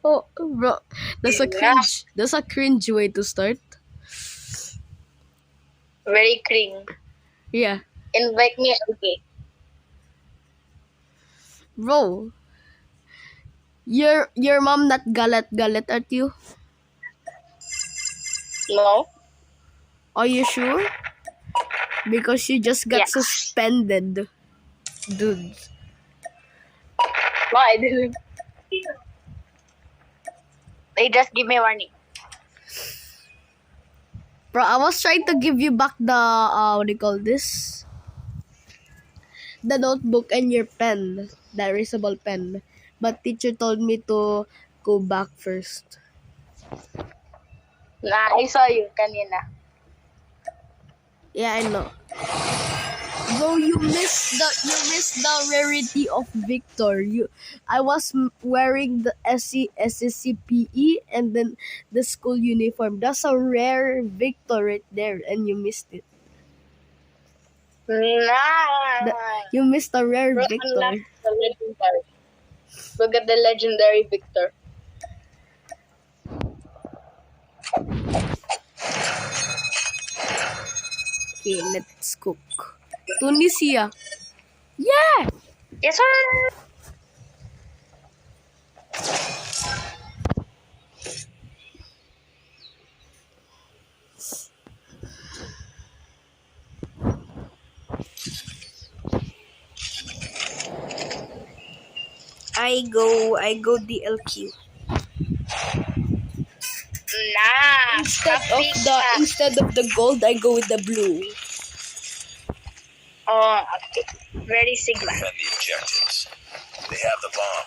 Oh, bro, that's a Yeah. cringe. That's a cringe way to start. Very cringe. Yeah, Invite me, okay. bro. Your mom not galit at you? No? Are you sure? Because you just got Yeah. suspended, dude. No, I didn't. They just give me warning. Bro, I was trying to give you back the what do you call this? The notebook and your pen, the erasable pen. But teacher told me to go back first. Nah, I saw you kanina. Yeah, I know. Bro, you missed the rarity of Victor. I was wearing the SCCPE and then the school uniform. That's a rare Victor right there, and you missed it. Nah. You missed a rare Bro, Victor. unlock the legendary. Look at the legendary Victor. Okay, let's cook. Tunisia. Yeah. Yes, sir. I go DLQ. Nah. Instead of the gold, I go with the blue. Oh, okay. Very Sigma. Defend the objectives. They have the bomb.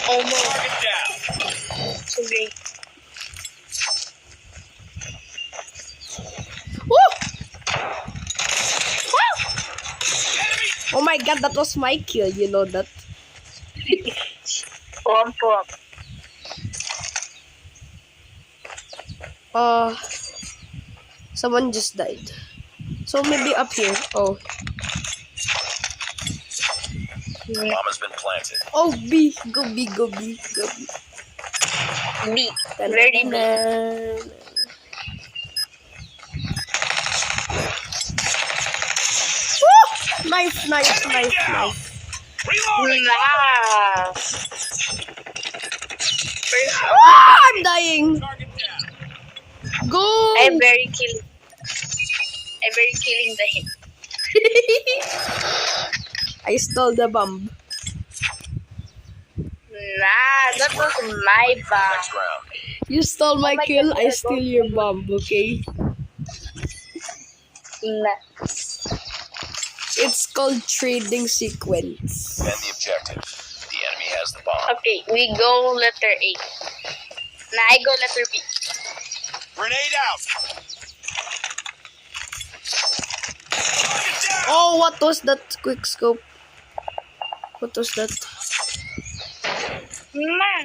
Oh no. Target down. So great. Woo! Oh my god, that was my kill. You know that. Pom. Someone just died. So maybe up here. Oh. Bomb has been planted. Oh, B. Go B, go B, go B. B. Very B. Woo! Nice. Reloading. Nah. I'm dying. Target down. Go. I'm very killing the him. I stole the bomb. Nah, that was my bomb. Next round. You stole my my kill, God, I steal your bomb, okay? Nah. It's called trading sequence. Defend the objective. The enemy has the bomb. Okay, we go letter A. Nah, I go letter B. Grenade out. Target down. Oh, what was that quick scope? What was that? Nah.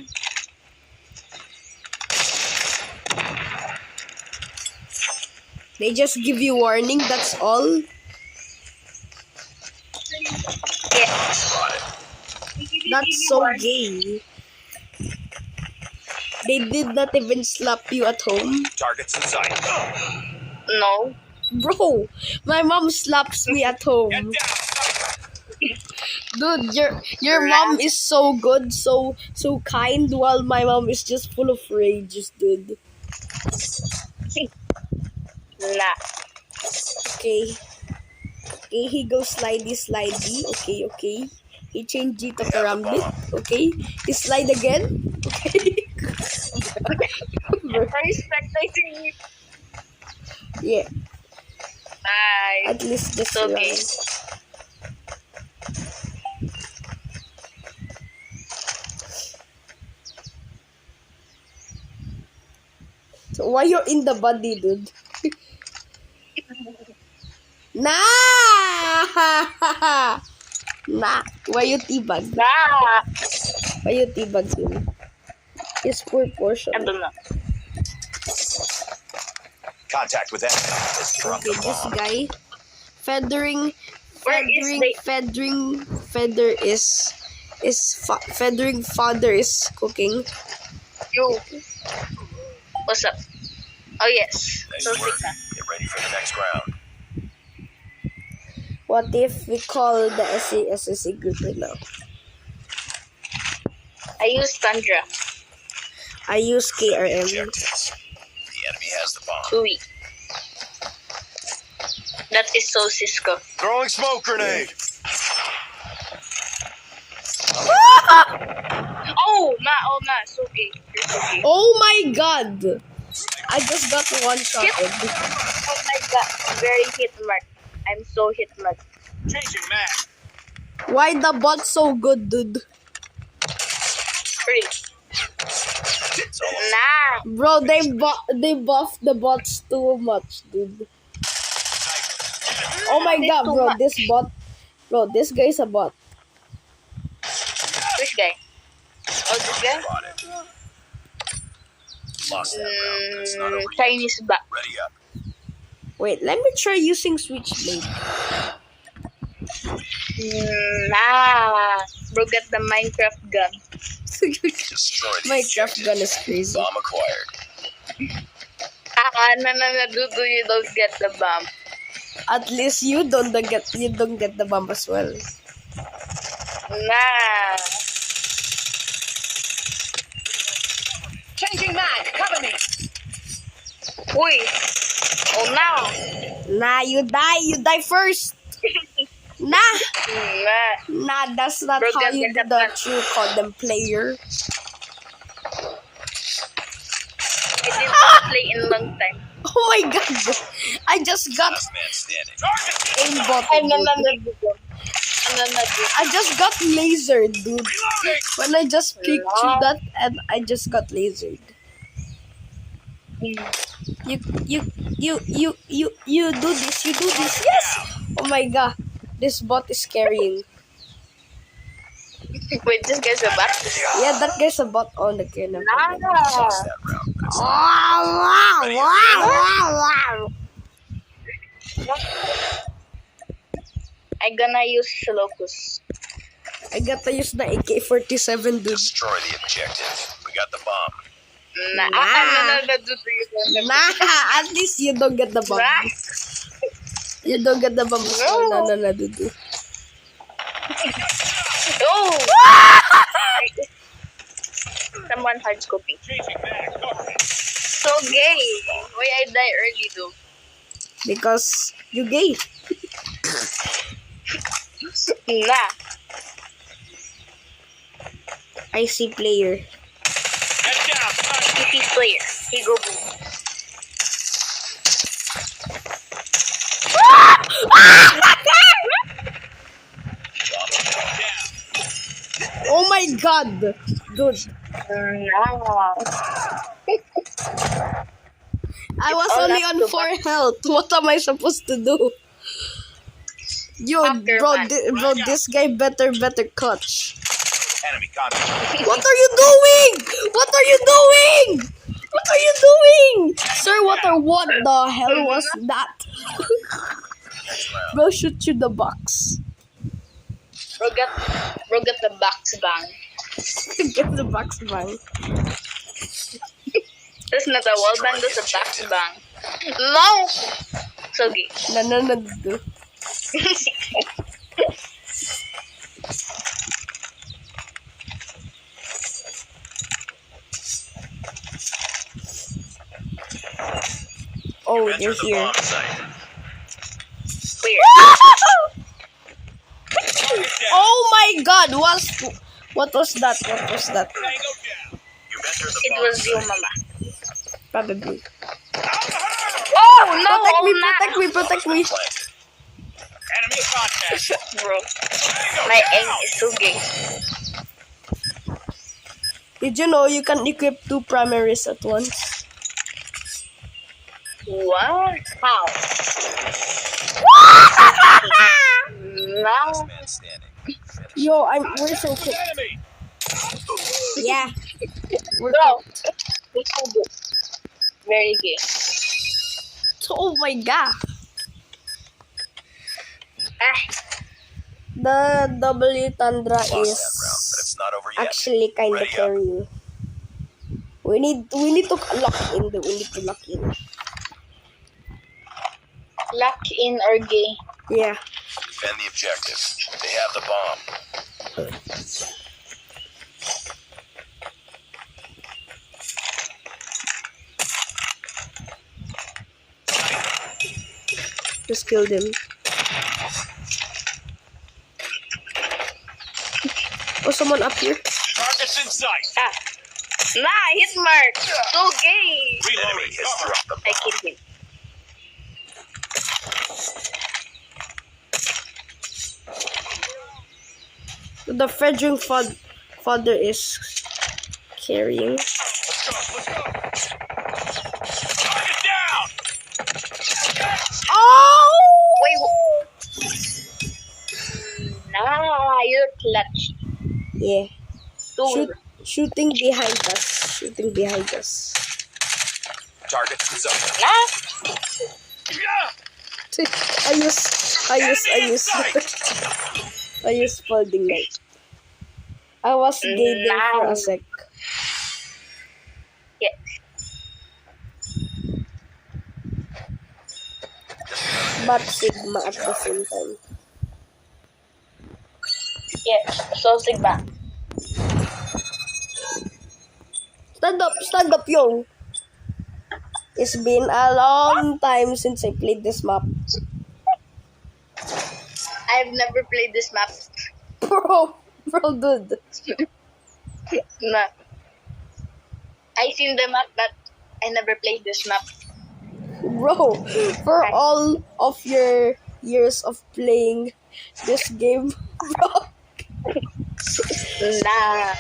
They just give you warning, that's all? Yeah. Spotted. That's so gay. They did not even slap you at home. Targets in sight. No. Bro, my mom slaps me at home. Get down. Dude, your mom is so good, so kind, while my mom is just full of rage, dude. Nah. Okay. Okay, he goes slidey. Okay. He changed G to Karambit. Okay. He slide again. Okay. Are you spectating me? Yeah. Bye. At least just So run. gay. So why you're in the body, dude? Nah! Nah. Why you teabag? Nah. Why you teabag him? His poor portion. I don't know. Contact with enemy. Let's drop Okay, the this bomb. guy. Feathering Where feathering father is cooking. You. What's up? Oh yes. Nice So work. sick na. Get ready for the next round. What if we call the SASSC group right now? I use Tundra. I use KRM. Objectives. The enemy has the bomb. Chewy. That is so Cisco. Throwing smoke grenade. Oh ma, so gay. You're so gay. Oh my god! I just got one shot. Oh my god. Very hit mark. I'm so hit mark. Changing mag. Why the bot so good, dude? Really? It's all Nah. Bro, they buffed the bots too much, dude. Oh my This god, too bro, much. this guy's a bot. Which guy? Oh, this guy? spot it. Lost that round, but it's not over yet. Chinese back. Ready up. Wait, let me try using Switchblade. Nah. Bro, get the Minecraft gun. Destroy the Minecraft objective. gun is crazy. Bomb acquired. No, do you don't get the bomb. At least you don't get the bomb as well. Nah. Changing mag, cover me. Uy. Oh, no. Nah, you die first. Nah, Nah. that's not Bro, how get you do that the gun. true Condom player. I didn't play in a long time. Oh my god, I just got Last man standing. aimbot. Ay, dude. nananag. I just got lasered, dude. When I just peeked through that, and I just got lasered. You do this. You do this. Yes. Oh my god, this bot is carrying. Wait, this guy's a back? Yeah, that guy's a bot on the kernel. Nah. Lost that round, but it's not Wow. I gonna use Locus. I gotta use the AK-47, dude. Destroy the objective. We got the bomb. Nah. Nah, at least you don't get the bomb. Nah. You don't get the bomb. No, dude. Oh! Someone hard scoping. So gay. Why I die early though? Because you gay. Nah. I see player. CP player. He go boom. Oh my god, dude. Nah. I was all only up on to 4 health. What am I supposed to do? Yo, After bro, man. this guy better clutch. Enemy contact. What are you doing? What are you doing? What are you doing? Sir, what the hell was that? Next round. Bro, shoot you the box. Bro get the box bang. Get the box bang. That's not a wall bang, that's a box bang. No! So gay. No, dude. Oh, Enter they're the here. bomb site. Clear. Oh my god, what was that? What was that? You've entered the It bomb was you, site. mama. Probably. Oh no! Protect me, protect me. Planted. Enemy contact. Bro, my aim is so gay. Did you know you can equip 2 primaries at once? What? How? Last No. man standing. Finish. Yo, we're so cool. Enemy. Yeah. We're Bro, it's so good. Very gay. Oh my god. Ah, The W Tundra Lost that round, but is it's not over yet. actually kind of Ready up. carrying. We need to lock in. We need to lock in. lock in or gay. Yeah. Defend the objective. They have the bomb. Just killed him. Oh, someone up here. Targets in sight. Ah. Nah, hit mark. So gay. Enemy Reloading. has Cover. dropped the I bomb. killed him. The Frederick father is carrying. Let's go. Let's go. Target down. Oh! Wait. Nah, you're clutch. Yeah. Dude. Shooting behind us. Shooting behind us. Targets in sight. Nah. Yeah. I use folding knife. I was gating for a sec. Yeah. But Sigma at the same time. Yeah. So Sigma. Stand up, yo. It's been a long time since I played this map. I've never played this map. Bro, dude. Nah. I seen the map, but I never played this map. Bro, for all of your years of playing this game, bro. Nah.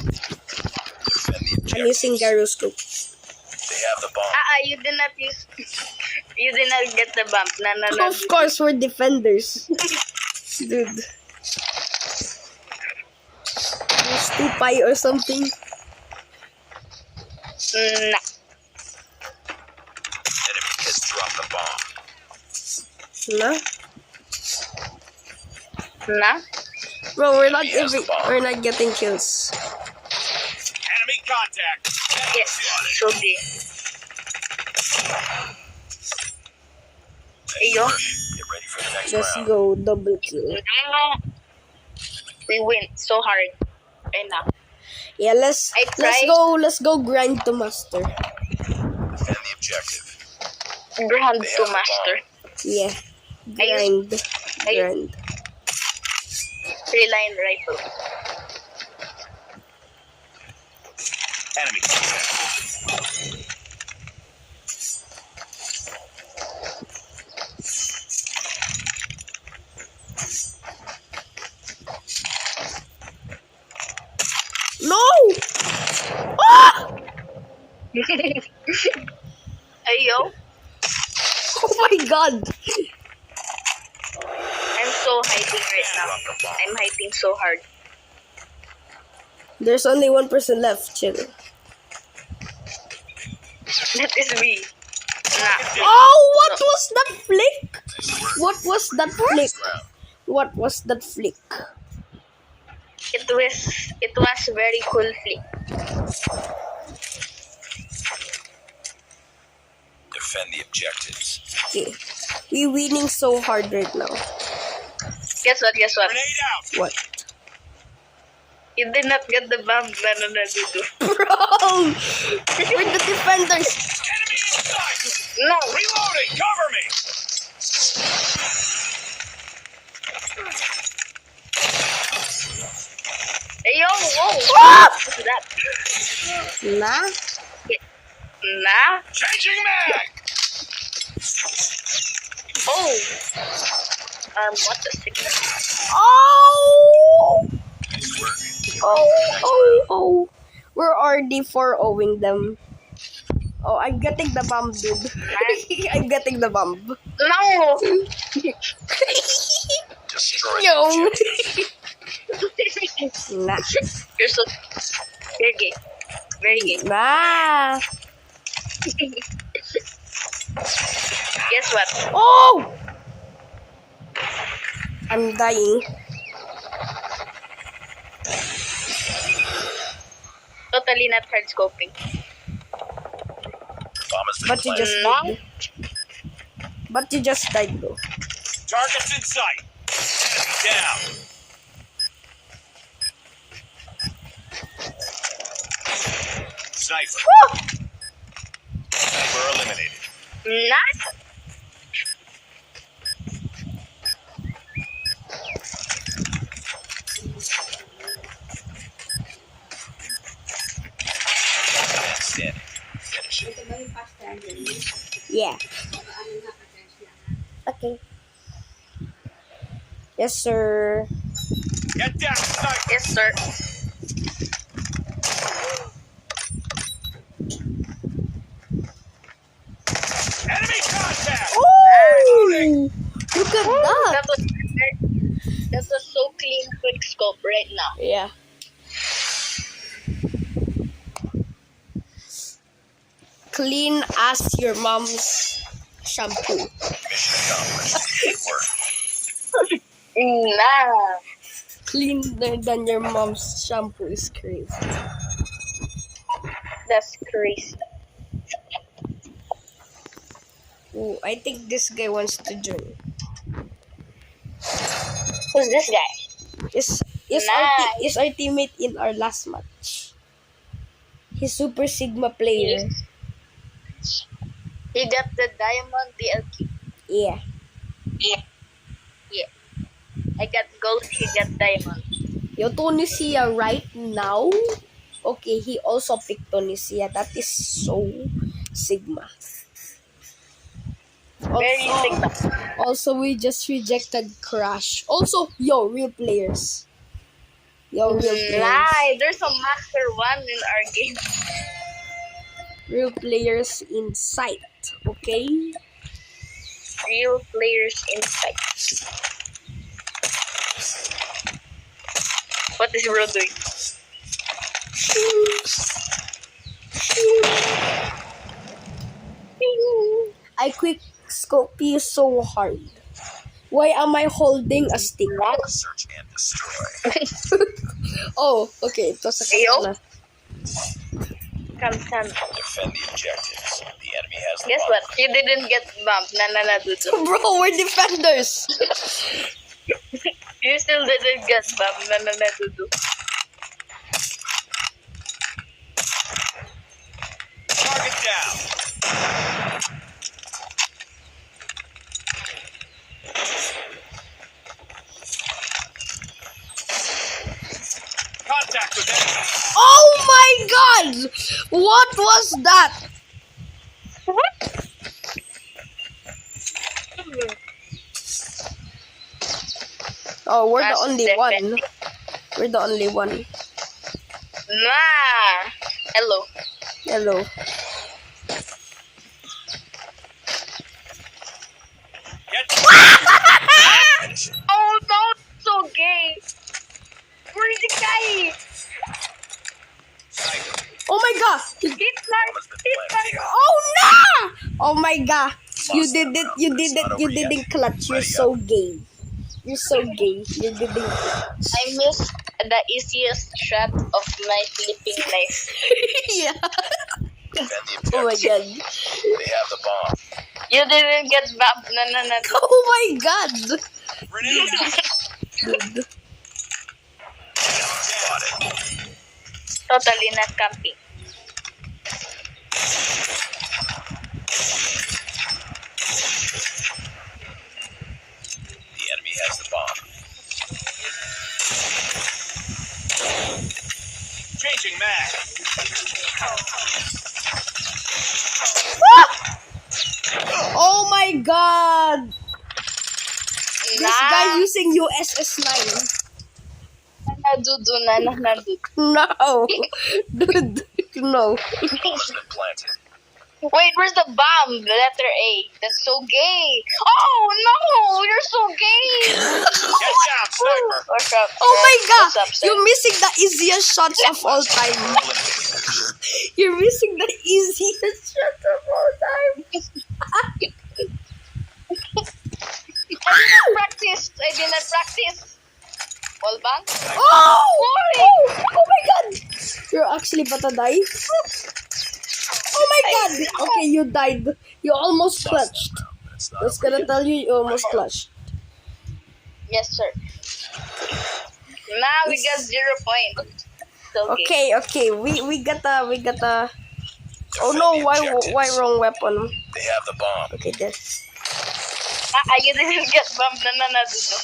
Defend the I'm objective. using gyroscope. They have the bomb. You did not use. You did not get the bump. No. Of course, we're defenders. Dude. You stupid or something? Nah. Enemy has dropped the bomb. Nah? Nah. Bro, Yes, bomb. we're not getting kills. Enemy contact. Yes. So gay. Hey yo. Get ready for the next Just round. go double kill. We win so hard. Right now. Yeah, let's go grind to master. Defend the objective. Grand They to have the master. Yeah. Ayun. Grind. 3-line rifle. Enemy contact. No! Ah! Hey yo. Oh my god! I'm so hiding right now. I'm hiding so hard. There's only 1% left, chill. That is me. Nah. Oh, what was that flick? What was that flick? What was that flick? It was very cool flick. Defend the objectives. Okay. We're winning so hard right now. Guess what? Grenade out. What? You did not get the bomb. No, dudu. Bro! We're the defenders! Enemy in sight. No. Reloading. Cover me. Hey yo. Whoa. Ah! What's that? Nah? Nah. Changing mag. Oh. What the sickness? Oh! Nice work. Oh. We're already 4-0ing them. Oh, I'm getting the bomb, dude. I'm getting the bomb. No. Destroy the Yo! objective. Nah. You're so. You're gay. Very gay. Nah. Guess what? Oh! I'm dying. Totally not hard scoping. Bomb has been But you planted. just No. did. But you just died though. Target's in sight. Enemy down. Sniper. Sniper eliminated. Not. Man standing. Finish it. Yeah. Okay. Yes, sir. Get down, sniper. Yes, sir. Enemy contact. Oh! Look at that. That was so clean, quick scope right now. Yeah. Clean as your mom's shampoo. Mission accomplished. Good work. Nah. Cleaner than your mom's shampoo is crazy. That's crazy. Ooh, I think this guy wants to join. Who's this guy? Is Nice. is our teammate in our last match? He's Super Sigma player. He got the diamond DLQ. Yeah. Yeah. I got gold, he got diamond. Yo, Tunisia right now. Okay, he also picked Tunisia. That is so Sigma. Very Sigma. Also, we just rejected Crash. Also, yo, real players. Yo, real players. Nice. There's a Master 1 in our game. Real players in sight. Okay? Real players in sight. What is bro doing? I quick scope you so hard. Why am I holding a stick? Search and destroy. Oh, okay. It was a Ayo. katana. Come. Defend the objectives. The enemy has the Guess bomb. what? You didn't get bumped. Dudu. Bro, we're defenders. You still didn't get bumped. Dudu. Target down. Contact with enemy. Oh my god! What was that? Oh, we're the That's only defend. one. We're the only one. Nah. Hello. Hello. Get Oh no, so gay. Where's the guy? sniper. Oh my god! It's not. Oh no! Oh my god! You did it! You did it! You didn't clutch. You're so gay. You're so gay. You didn't clutch. I missed the easiest shot of my flipping knife. Yeah. Defend the Oh my objectives. god. They have the bomb. You didn't get bumped. No. Oh my god. Grenade out. Dude. Spotted. Totally not camping. The enemy has the bomb. Changing mag. Oh my god. This Nah. guy using USS-9. Dudu. No. Dude. No. Bomb has been planted. Wait, where's the bomb? The letter A. That's so gay. Oh no, you're so gay. Get down, sniper. What's up? Oh my What's god. up, sir? You're missing the easiest shots of all time. Eliminated. You're missing the easiest shot of all time. I did not practice. Wall bang? Oh! Oh my god! You're actually about to die? Oh my god! Okay, you died. You almost clutched. That's not Just gonna tell you, you almost clutched. Yes, sir. Now we got 0 points. So, Okay, we gotta. Oh no! Why wrong weapon? They have the bomb. Okay, this. You didn't get bumped na dito.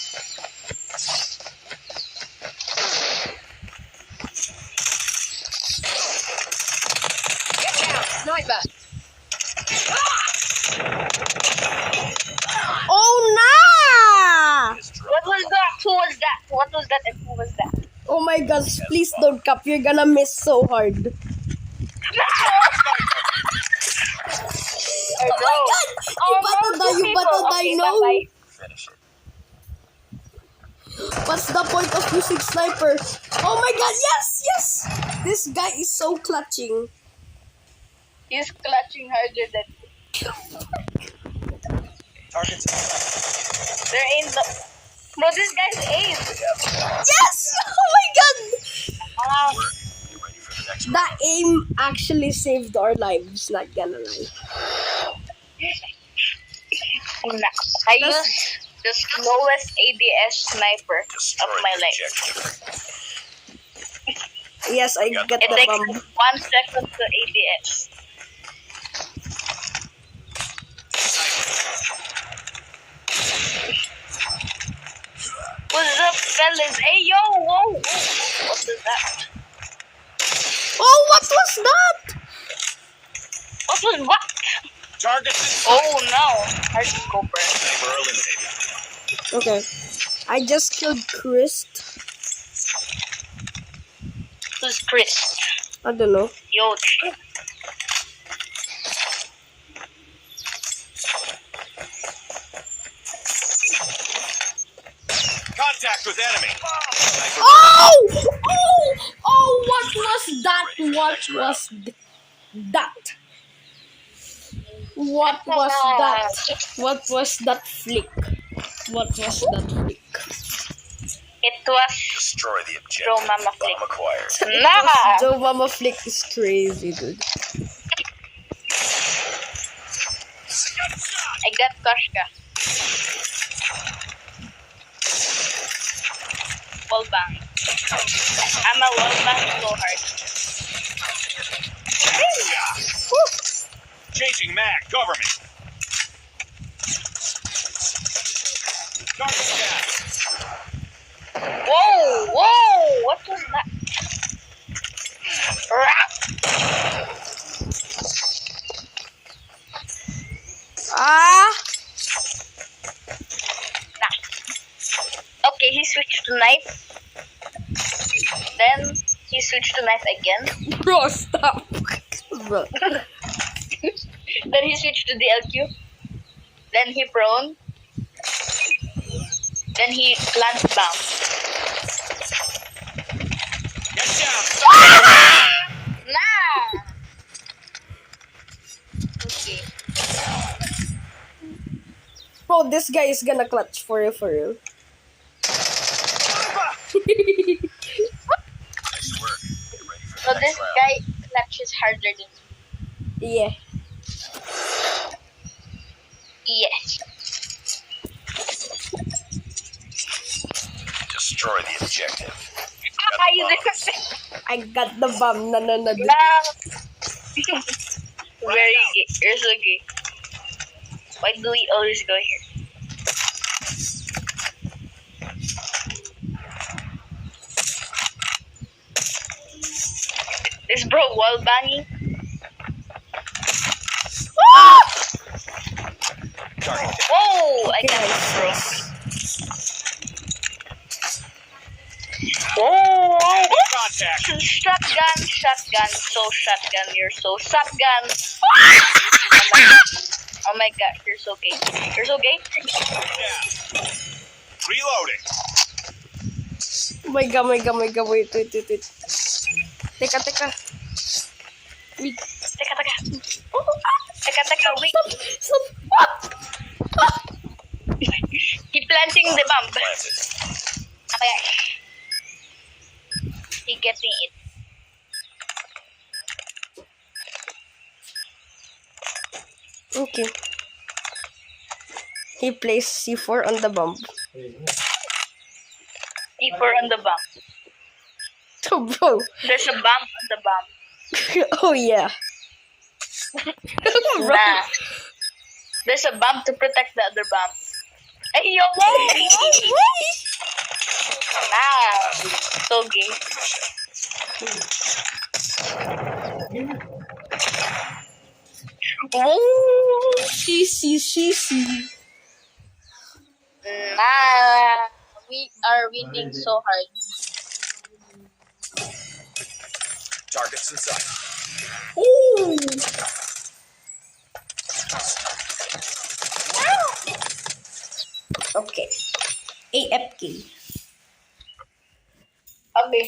Get down, sniper. Oh no! What was that? Who was that? What was that and who was that? Oh my god! Please don't cap. You're gonna miss so hard. Oh my God! You better die, no? Finish it. What's the point of using sniper? Oh my god, yes! This guy is so clutching. He's clutching harder than Targets. they're in the. Bro, this guy's ace. Yes! Oh my god! You ready for the next That aim actually saved our lives, not gonna lie. I use the slowest ADS sniper Destroy of my the life. objective. Yes, I get It the takes bomb. 1 second to ADS. What's up, fellas? Hey, yo, whoa. What was that? Oh, what was that? What was what? Targets in sight. Oh no, hard scoper. They were eliminated. Okay. I just killed Chris. Who's Chris? I don't know. Yo, Contact with enemy. Oh! What was that? What was that? What was that? What was that flick? What was that flick? it was Destroy the objective. Bro, Mama Flick. Bomb acquired. Nah. Joe Mama flick is crazy, dude. I got Koshka. Wall bang. I'm a wall bang so hard. Changing mag. Cover me. Target down. Whoa! What was that? Ah! Okay, he switched to knife. Then he switched to knife again. Bro, stop. Bro. Then he switched to the LQ. Then he prone. Then he plant bomb. Get down. Nah. Okay. Bro, this guy is gonna clutch for real, for real. Nice work. Get ready for So the this next round. guy clutches harder than me. Yeah. Yes. Destroy the objective. You didn't. I got the bomb. No. Very gay. You're so gay. Why do we always go here? Is bro wall banging? Target down. Whoa! I got it, bro. Whoa! Contact. Shotgun. So shotgun. You're so shotgun. Oh my god, you're so gay. You're so gay. Down. Reloading. Oh my god, wait. Teka. Wait. Teka. Teka, wait. Stop. What? He planting the bomb. Planted. Okay. He getting it. Okay. He placed C4 on the bomb. C4 on the bomb. Oh, bro. There's a bomb on the bomb. Oh, yeah. Bro. Nah. There's a bomb to protect the other bomb. Hey, yo, wait! Nah. So gay. Ooh. Sheesy. Nah. We are winning so hard. Targets in sight. Ooh. Okay. AFK. Okay.